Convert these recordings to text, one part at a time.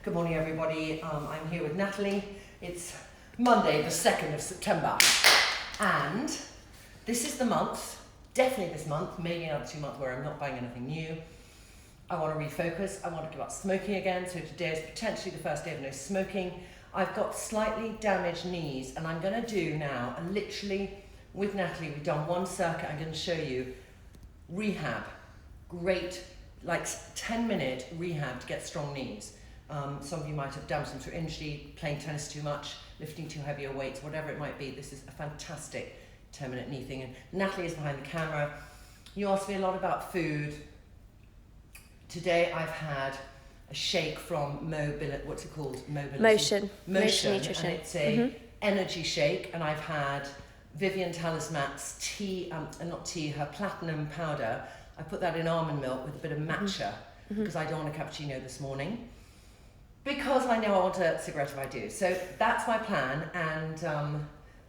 Good morning, everybody. I'm here with Nathalie. It's Monday, the 2nd of September. And this is the month, definitely this month, maybe another 2 months where I'm not buying anything new. I want to refocus. I want to give up smoking again. So today is potentially the first day of no smoking. I've got slightly damaged knees, and I'm going to do now, and literally with Nathalie, we've done one circuit. I'm going to show you rehab. Great, like 10-minute rehab to get strong knees. Some of you might have damaged them through injury, playing tennis too much, lifting too heavy weights, whatever it might be. This is a fantastic 10-minute knee thing. And Nathalie is behind the camera. You asked me a lot about food. Today I've had a shake from what's it called? Motion Nutrition. Nutrition. And it's a energy shake, and I've had Vivian Talismat's tea, her platinum powder. I put that in almond milk with a bit of matcha because I don't want a cappuccino this morning. Because I know I want a cigarette if I do. So that's my plan, and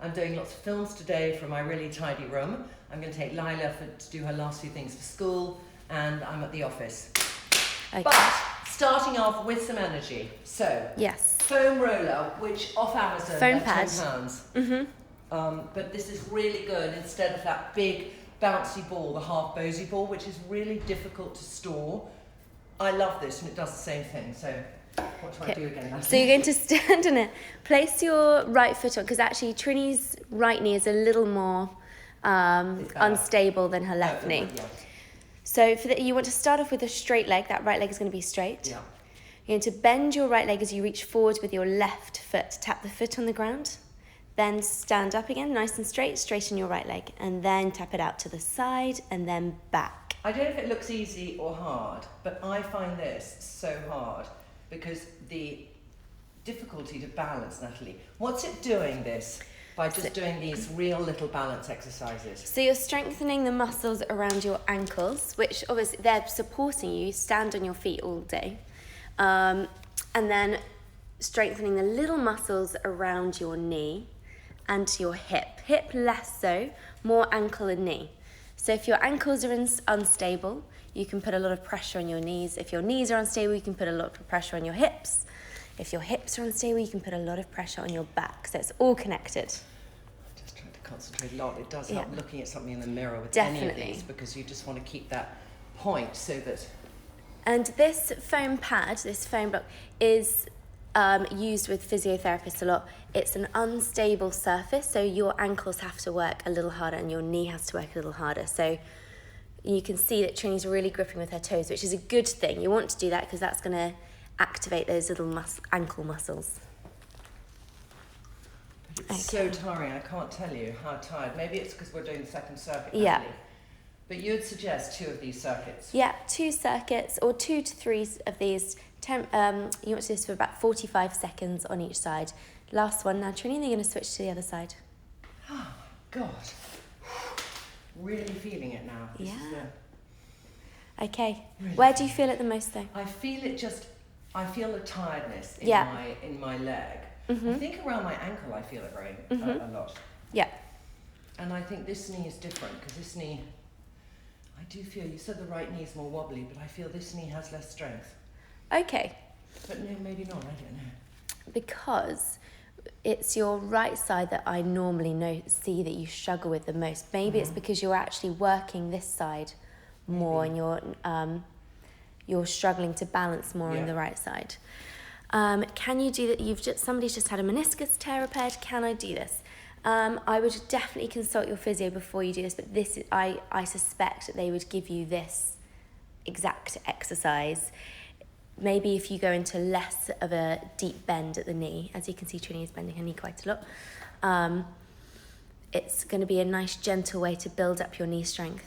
I'm doing lots of films today from my really tidy room. I'm going to take Lila to do her last few things for school, and I'm at the office. Okay. But starting off with some energy. So yes, foam roller, which off Amazon foam at pad. £10. But this is really good instead of that big bouncy ball, the half Bosey ball, which is really difficult to store. I love this, and it does the same thing. So what do I do again? So you're going to stand on it. Place your right foot on, because actually Trinny's right knee is a little more unstable than her left knee. Yeah. So you want to start off with a straight leg. That right leg is going to be straight. Yeah. You're going to bend your right leg as you reach forward with your left foot. Tap the foot on the ground. Then stand up again, nice and straight. Straighten your right leg. And then tap it out to the side and then back. I don't know if it looks easy or hard, but I find this so hard because the difficulty to balance, Nathalie. What's it doing this by just doing these real little balance exercises? So you're strengthening the muscles around your ankles, which obviously they're supporting you. Stand on your feet all day. And then strengthening the little muscles around your knee and your hip. Hip less so, more ankle and knee. So if your ankles are unstable, you can put a lot of pressure on your knees. If your knees are unstable, you can put a lot of pressure on your hips. If your hips are unstable, you can put a lot of pressure on your back. So it's all connected. I'm just trying to concentrate a lot. It does help looking at something in the mirror with Definitely. any of these, because you just want to keep that point so that... And this foam pad, this foam block, is used with physiotherapists a lot. It's an unstable surface, so your ankles have to work a little harder and your knee has to work a little harder. So you can see that Trinny's really gripping with her toes, which is a good thing. You want to do that because that's going to activate those little ankle muscles. It's so tiring. I can't tell you how tired. Maybe it's because we're doing the second circuit, Yeah. Nathalie. But you'd suggest 2 of these circuits? Yeah, 2 circuits or 2 to 3 of these. You want to do this for about 45 seconds on each side. Last one now, Trinny, and then you're going to switch to the other side. Oh, God. Really feeling it now. This is Okay. Really Where do you feel it the most, though? I feel a tiredness in my leg. I think around my ankle I feel it very a lot. Yeah. And I think this knee is different, because this knee, I do feel, you said the right knee is more wobbly, but I feel this knee has less strength. Okay. But no, maybe not, I don't know. Because it's your right side that I normally see that you struggle with the most. Maybe it's because you're actually working this side more and you're struggling to balance more on the right side. Can you do that? Somebody's just had a meniscus tear repaired. Can I do this? I would definitely consult your physio before you do this, but I suspect that they would give you this exact exercise. Maybe if you go into less of a deep bend at the knee, as you can see Trinny is bending her knee quite a lot, it's going to be a nice gentle way to build up your knee strength.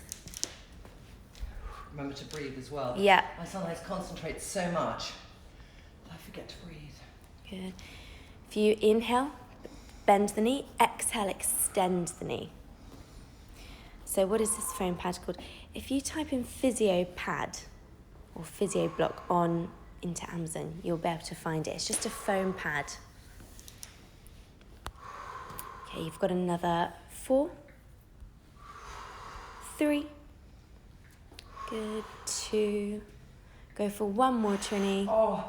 Remember to breathe as well. Yeah. I sometimes concentrate so much that I forget to breathe. Good. If you inhale, bend the knee, exhale, extend the knee. So what is this foam pad called? If you type in physio pad or physio block into Amazon, you'll be able to find it. It's just a foam pad. Okay, you've got another 4, 3, good, 2, go for one more, Trinny. Oh,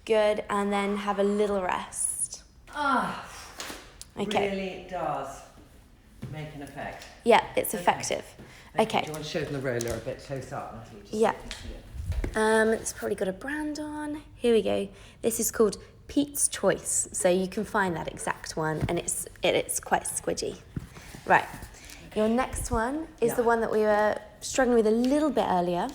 Good, and then have a little rest. Okay. Really does make an effect. Yeah, it's effective. Okay. Do you want to show them the roller a bit close up, Nathalie? Just Yeah. so you can see it. It's probably got a brand on. Here we go. This is called Pete's Choice, so you can find that exact one, and it's quite squidgy. Right. Your next one is the one that we were struggling with a little bit earlier,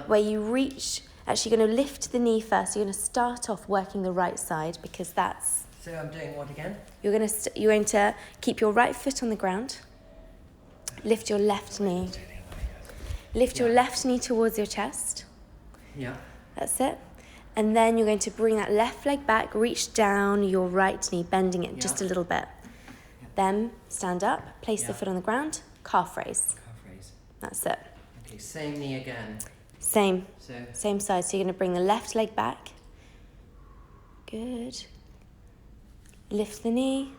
where you reach. Actually, you're going to lift the knee first. You're going to start off working the right side because that's. So I'm doing what again? You're going to keep your right foot on the ground. Lift your left knee. Lift your left knee towards your chest. Yeah. That's it. And then you're going to bring that left leg back, reach down your right knee, bending it just a little bit. Then stand up, place the foot on the ground, calf raise. Calf raise. That's it. Okay, same knee again. Same. So. Same side. So you're going to bring the left leg back. Good. Lift the knee,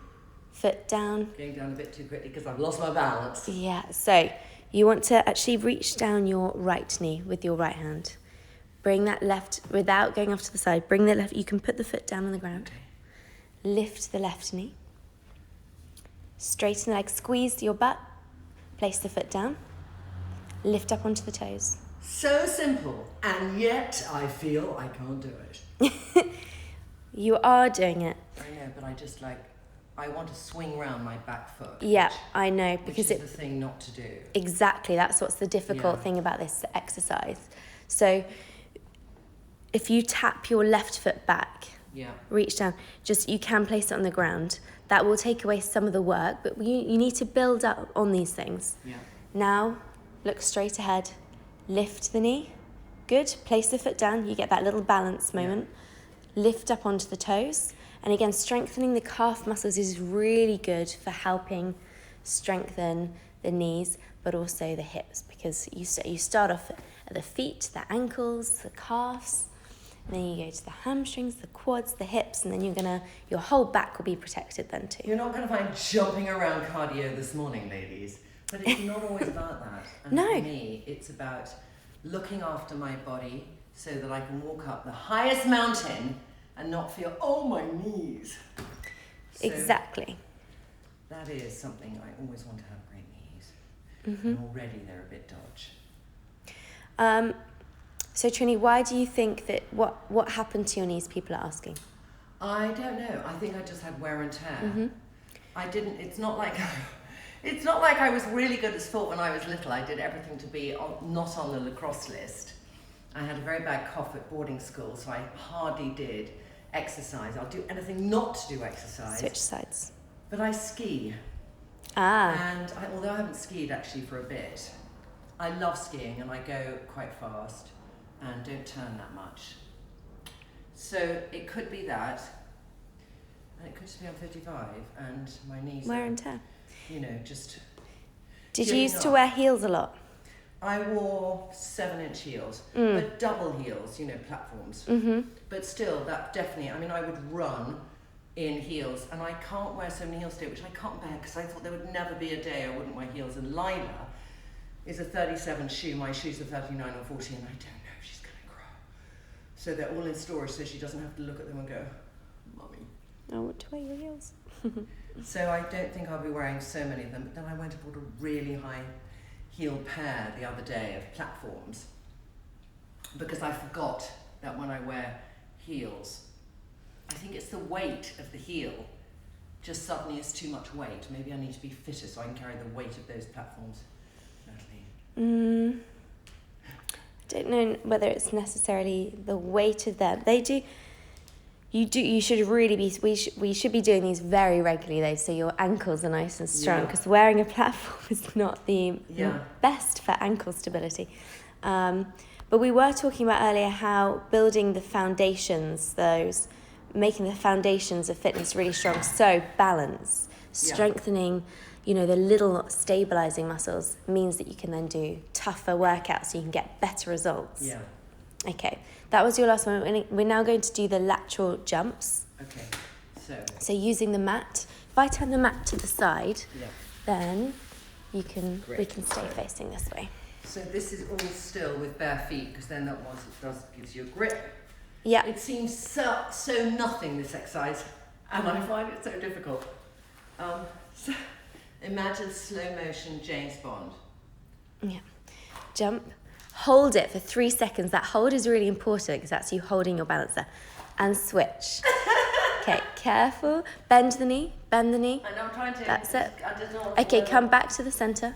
foot down. Going down a bit too quickly because I've lost my balance. Yeah, so you want to actually reach down your right knee with your right hand. Bring that left, without going off to the side, bring the left, you can put the foot down on the ground. Lift the left knee. Straighten the leg, squeeze your butt, place the foot down. Lift up onto the toes. So simple, and yet I feel I can't do it. You are doing it. I know, but I want to swing round my back foot. Yeah, I know, because which is the thing not to do. Exactly, that's what's the difficult thing about this exercise. So if you tap your left foot back, reach down, you can place it on the ground. That will take away some of the work, but you need to build up on these things. Yeah. Now, look straight ahead, lift the knee. Good, place the foot down, you get that little balance moment. Lift up onto the toes. And again, strengthening the calf muscles is really good for helping strengthen the knees, but also the hips, because you start off at the feet, the ankles, the calves, and then you go to the hamstrings, the quads, the hips, and then your whole back will be protected then too. You're not going to find jumping around cardio this morning, ladies, but it's not always about that. And No. For me, it's about looking after my body so that I can walk up the highest mountain and not feel, oh, my knees. So Exactly. that is something I always want to have great knees. And already they're a bit dodge. So Trinny, why do you think that, what happened to your knees, people are asking? I don't know. I think I just had wear and tear. It's not like I was really good at sport when I was little. I did everything to be not on the lacrosse list. I had a very bad cough at boarding school, so I hardly did exercise. I'll do anything not to do exercise. Switch sides. But I ski. And although I haven't skied actually for a bit, I love skiing and I go quite fast and don't turn that much. So it could be that, and it could just be I'm 55 and my knees Wear are, and tear. just... Did you used to wear heels a lot? I wore 7-inch heels, but double heels, platforms. But still, that definitely, I would run in heels, and I can't wear so many heels today, which I can't bear, because I thought there would never be a day I wouldn't wear heels. And Lila is a 37 shoe, my shoes are 39 or 40, and I don't know if she's going to grow. So they're all in storage, so she doesn't have to look at them and go, Mummy. I want to wear your heels. So I don't think I'll be wearing so many of them, but then I went and bought a really high heel pair the other day of platforms, because I forgot that when I wear heels, I think it's the weight of the heel just suddenly is too much weight. Maybe I need to be fitter so I can carry the weight of those platforms. Nathalie? I don't know whether it's necessarily the weight of them. They do. You should really be. We should be doing these very regularly though, so your ankles are nice and strong. Because wearing a platform is not the best for ankle stability. But we were talking about earlier how building the foundations, making the foundations of fitness really strong. So balance, strengthening, the little stabilizing muscles means that you can then do tougher workouts, so you can get better results. Yeah. Okay, that was your last one. We're now going to do the lateral jumps. Okay, so using the mat. If I turn the mat to the side, then we can stay facing this way. So this is all still with bare feet, because then that once it gives you a grip, Yeah. It seems so nothing, this exercise, and I find it so difficult. So imagine slow motion James Bond. Yeah. Jump. Hold it for 3 seconds. That hold is really important because that's you holding your balance there. And switch. Okay, careful. Bend the knee. Bend the knee. I know, I'm trying to. That's it. I just don't want to Okay, fall come over. back to the center.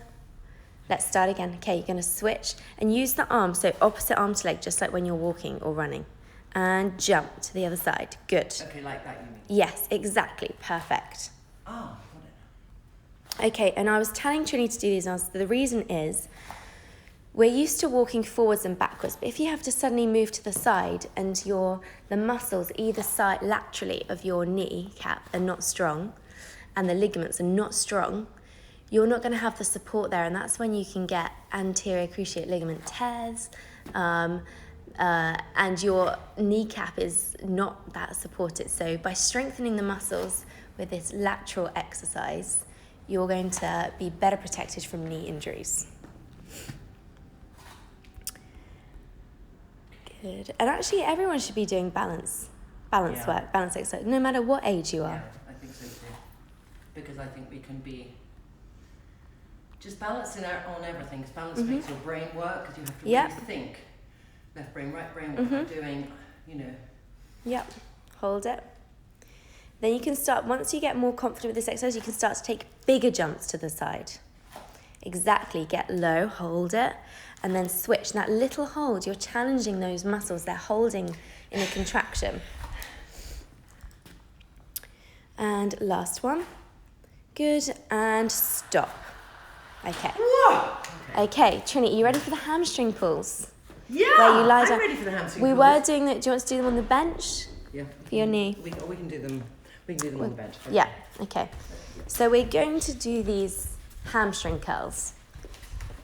Let's start again. Okay, you're going to switch and use the arm. So opposite arm to leg, just like when you're walking or running. And jump to the other side. Good. Okay, like that you mean? Yes, exactly. Perfect. Oh, got it. Okay, and I was telling Trinny to do these now. The reason is we're used to walking forwards and backwards, but if you have to suddenly move to the side and the muscles either side laterally of your kneecap are not strong and the ligaments are not strong, you're not going to have the support there, and that's when you can get anterior cruciate ligament tears, and your kneecap is not that supported. So by strengthening the muscles with this lateral exercise, you're going to be better protected from knee injuries. Good. And actually everyone should be doing balance Yeah. work, balance exercise, no matter what age you are. Yeah, I think so too. Because I think we can be just balancing on everything, because balance makes your brain work, because you have to Yep. really think. Left brain, right brain, what I'm doing, you know. Yep. Hold it. Then you can start, once you get more confident with this exercise, you can start to take bigger jumps to the side. Exactly. Get low, hold it, and then switch. And that little hold, you're challenging those muscles. They're holding in a contraction. And last one. Good. And stop. Okay. Whoa! Okay, Trinny, are you ready for the hamstring pulls? Yeah! Where you lie I'm down. ready for the hamstring We pulls. were doing that. Do you want to do them on the bench? Yeah. For your knee? We can do them. We can do them on the bench. Yeah, okay. So we're going to do these hamstring curls,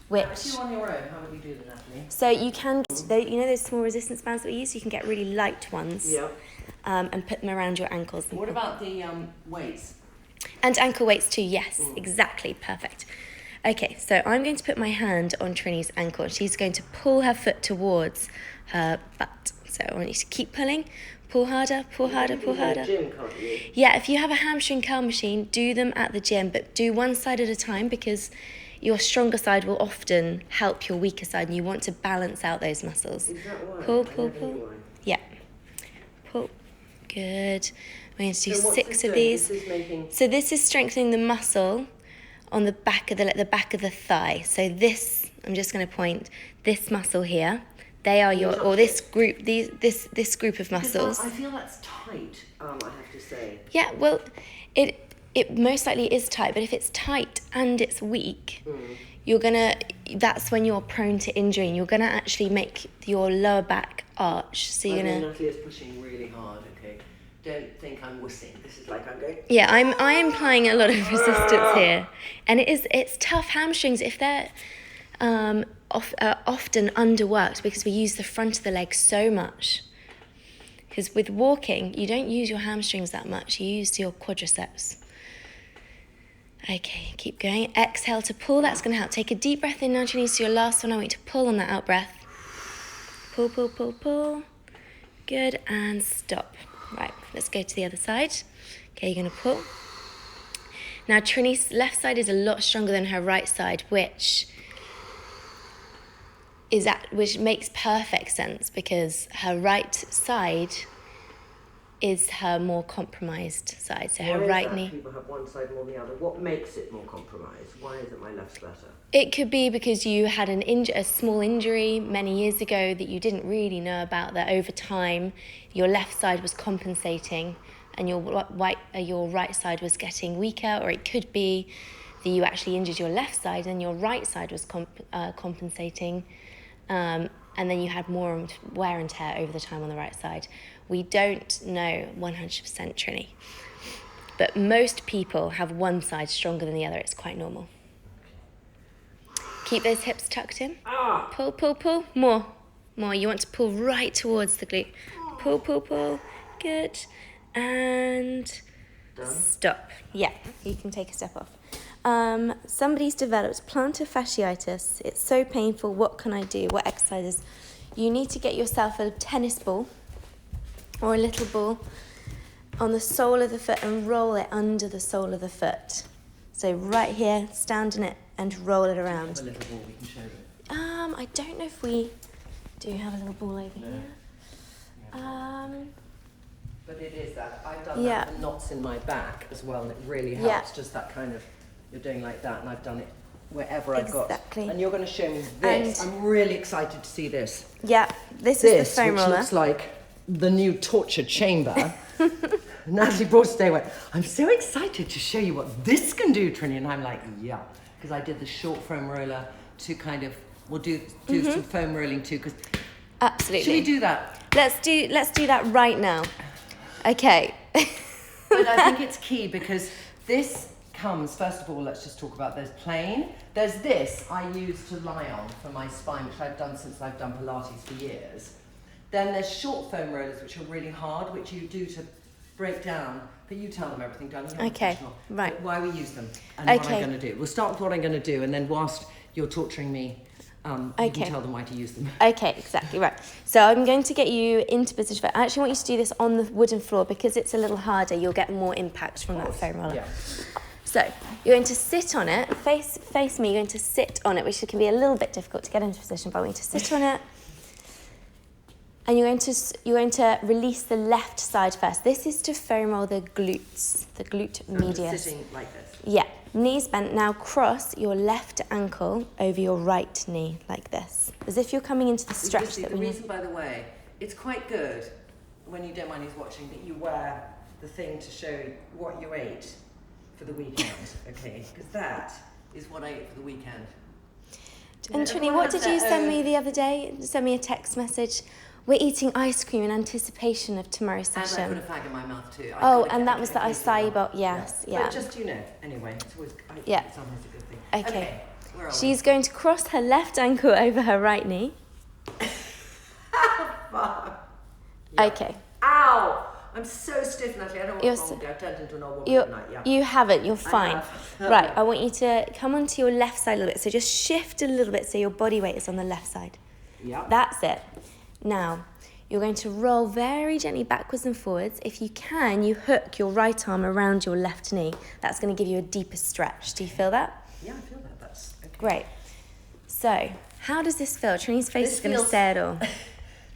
which... If you're on your own, how would you do them, Nathalie? So you can, you know those small resistance bands that we use? You can get really light ones and put them around your ankles. What about the weights? And ankle weights too, yes, exactly, perfect. Okay, so I'm going to put my hand on Trinny's ankle and she's going to pull her foot towards her butt. So I want you to keep pulling, pull harder, pull harder, pull harder. Gym, can't you? Yeah, if you have a hamstring curl machine, do them at the gym, but do one side at a time because your stronger side will often help your weaker side and you want to balance out those muscles. Is that why? Pull, pull, pull. Yeah. Pull. Good. We're going to do 6 of these. So this is strengthening the muscle on the back of the back of the thigh. So this, I'm just going to point, this muscle here, they are your, or this group, this group of muscles. I feel that's tight, I have to say. Yeah, well, it most likely is tight, but if it's tight and it's weak, that's when you're prone to injury and you're gonna actually make your lower back arch. So you're gonna... Nathalie is pushing really hard, okay? Don't think I'm wussing. This is like I'm going... Yeah, I'm applying a lot of resistance here. And it's tough hamstrings if they're often underworked because we use the front of the leg so much. Because with walking, you don't use your hamstrings that much. You use your quadriceps. Okay, keep going. Exhale to pull. That's going to help. Take a deep breath in now, Trinny. So your last one, I want you to pull on that out breath. Pull, pull, pull, pull. Good, and stop. Right, let's go to the other side. Okay, you're going to pull. Now, Trinny's left side is a lot stronger than her right side, which makes perfect sense because her right side is her more compromised side. So her right knee. People have one side more than the other. What makes it more compromised? Why is it my left's better? It could be because you had a small injury many years ago that you didn't really know about, that over time your left side was compensating and your right side was getting weaker, or it could be that you actually injured your left side and your right side was compensating, and then you had more wear and tear over the time on the right side. We don't know 100% Trinny, but most people have one side stronger than the other. It's quite normal. Keep those hips tucked in. Pull, pull, pull. More. You want to pull right towards the glute. Pull, pull, pull. Good. And stop. Yeah, you can take a step off. Somebody's developed plantar fasciitis. It's so painful. What can I do? What exercises? You need to get yourself a tennis ball. or a little ball on the sole of the foot and roll it under the sole of the foot. So right here, stand in it and roll it around. Do you have a little ball we can show them? I don't know if we do have a little ball over No. here. Yeah. But it is that. I've done Yeah. that for knots in my back as well, and it really Yeah. helps. Just that kind of, you're doing like that, and I've done it wherever I've Exactly. got. And you're going to show me this. And- I'm really excited to see this. Yeah, this is the foam which roller. looks like the new torture chamber. Nathalie brought it today, went, I'm so excited to show you what this can do, Trinny. And I'm like, yeah. Because I did the short foam roller to kind of, we'll do some foam rolling too. Because Absolutely. should we do that? Let's do that right now. Okay. But I think it's key because this comes, first of all, let's just talk about, there's plain. There's this I use to lie on for my spine, which I've done since I've done Pilates for years. Then there's short foam rollers, which are really hard, which you do to break down. But you tell them everything, don't you? You're Okay, professional. right. But why we use them and what Okay. I'm going to do. We'll start with what I'm going to do, and then whilst you're torturing me, you Okay. can tell them why to use them. Okay, exactly, right. So I'm going to get you into position. I actually want you to do this on the wooden floor because it's a little harder. You'll get more impact from that foam roller. Yeah. So you're going to sit on it, face me, you're going to sit on it, which can be a little bit difficult to get into position, but I'm going to sit on it. And you're going to release the left side first. This is to foam roll the glutes, the glute I'm medius. just sitting like this. Yeah, knees bent. Now cross your left ankle over your right knee, like this. As if you're coming into the stretch Lucy, that the we reason, by the way, it's quite good when you don't mind who's watching that you wear the thing to show what you ate for the weekend, okay? Because that is what I ate for the weekend. And Trinny, everyone what has did you their send own- me the other day? Send me a text message. We're eating ice cream in anticipation of tomorrow's And I put a session. fag in my mouth too. Oh, I and that kept was it the confusing. acai bowl. Yes, yeah. But just, anyway, it's always, Yeah. it's always a good thing. Okay. Where are She's going to cross her left ankle over her right knee. Yeah. Okay. Ow! I'm so stiff, Natalie. I don't know You're what's wrong with me. I've turned into an old woman You, tonight, yeah. you haven't, you're fine. have. Right, I want you to come onto your left side a little bit. So just shift a little bit so your body weight is on the left side. Yeah. That's it. Now, you're going to roll very gently backwards and forwards. If you can, you hook your right arm around your left knee. That's going to give you a deeper stretch. Do you feel that? Yeah, I feel that. That's okay. Great. So, how does this feel? Trini's face This is going to feels- say it all.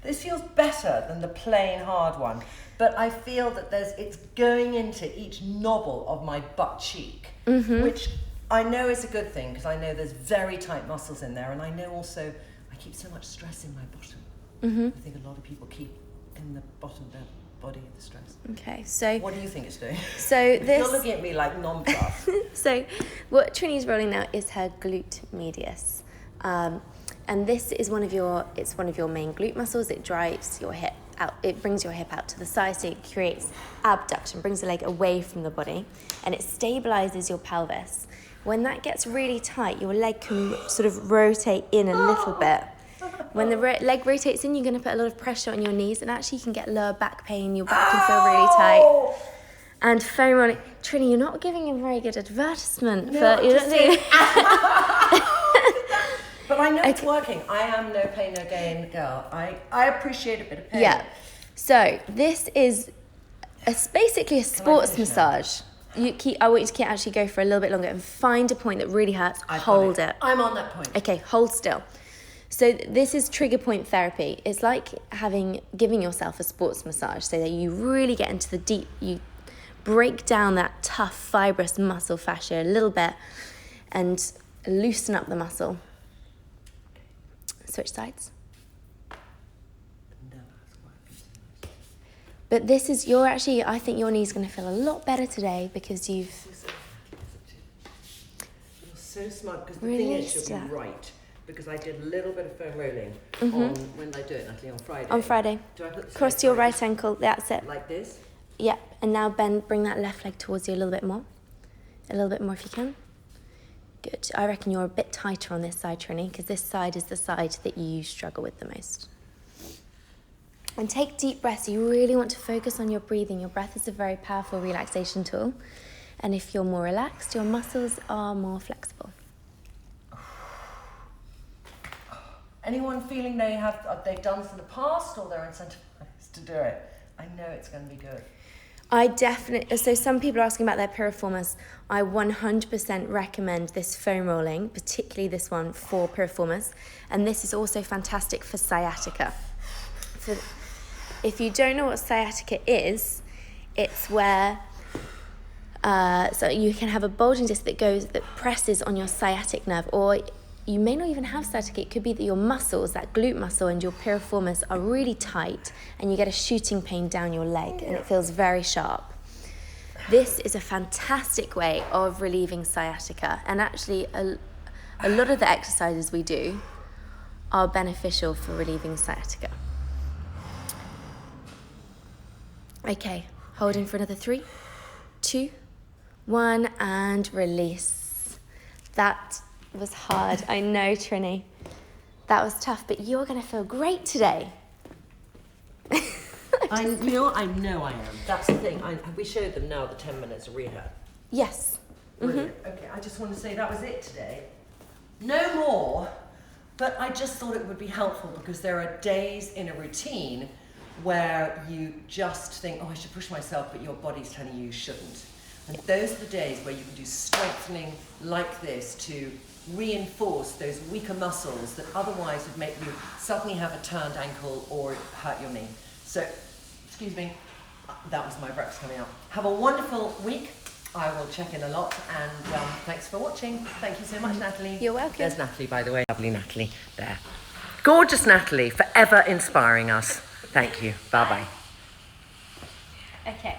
This feels better than the plain hard one, but I feel that it's going into each knobble of my butt cheek, which I know is a good thing because I know there's very tight muscles in there, and I know also I keep so much stress in my bottom. I think a lot of people keep in the bottom of their body the stress. Okay, so What do you think it's doing? so You're this looking at me like non-plus. so what Trini's rolling now is her glute medius. And this is one of your main glute muscles. It drives your hip out. It brings your hip out to the side, so it creates abduction, brings the leg away from the body, and it stabilizes your pelvis. When that gets really tight, your leg can sort of rotate in a little bit. When the leg rotates in, you're going to put a lot of pressure on your knees, and actually you can get lower back pain. Your back can feel really tight. And foam rolling. Trinny, you're not giving a very good advertisement No, for. I'm You just don't saying- do. But I know it's working. I am no pain, no gain girl. I appreciate a bit of pain. Yeah. So this is basically a sports finish now? massage. I want you to actually go for a little bit longer and find a point that really hurts. I've got Hold it. I'm on that point. Okay, hold still. So this is trigger point therapy. It's like giving yourself a sports massage so that you really get into the deep, you break down that tough fibrous muscle fascia a little bit and loosen up the muscle. Switch sides. But this is, I think your knee's going to feel a lot better today because you've You're so smart because the thing is, Released you'll be that. right. Because I did a little bit of foam rolling on when did I do it, Natalie, on Friday. on Friday. Do I put the Cross side your leg right ankle, that's it. like this? Yeah, and now bring that left leg towards you a little bit more. A little bit more if you can. Good. I reckon you're a bit tighter on this side, Trinny, because this side is the side that you struggle with the most. And take deep breaths. You really want to focus on your breathing. Your breath is a very powerful relaxation tool. And if you're more relaxed, your muscles are more flexible. Anyone feeling they've done this in the past or they're incentivized to do it? I know it's going to be good. I definitely, so some people are asking about their piriformis. I 100% recommend this foam rolling, particularly this one for piriformis. And this is also fantastic for sciatica. If you don't know what sciatica is, it's where, so you can have a bulging disc that presses on your sciatic nerve, or you may not even have sciatica. It could be that your muscles, that glute muscle and your piriformis are really tight and you get a shooting pain down your leg and it feels very sharp. This is a fantastic way of relieving sciatica, and actually a lot of the exercises we do are beneficial for relieving sciatica. Okay, holding for another 3, 2, 1, and release. That was hard. I know, Trinny. That was tough, but you're going to feel great today. I know I am. That's the thing. We showed them now the 10 minutes of rehab. Yes. Brilliant. Okay, I just want to say that was it today. No more, but I just thought it would be helpful because there are days in a routine where you just think, oh, I should push myself, but your body's telling you shouldn't. And those are the days where you can do strengthening like this to reinforce those weaker muscles that otherwise would make you suddenly have a turned ankle or hurt your knee. So, excuse me, that was my breakfast coming out. Have a wonderful week. I will check in a lot, and thanks for watching. Thank you so much, Nathalie. You're welcome. There's Nathalie, by the way. Lovely Nathalie there. Gorgeous Nathalie, forever inspiring us. Thank you. Bye-bye. Okay.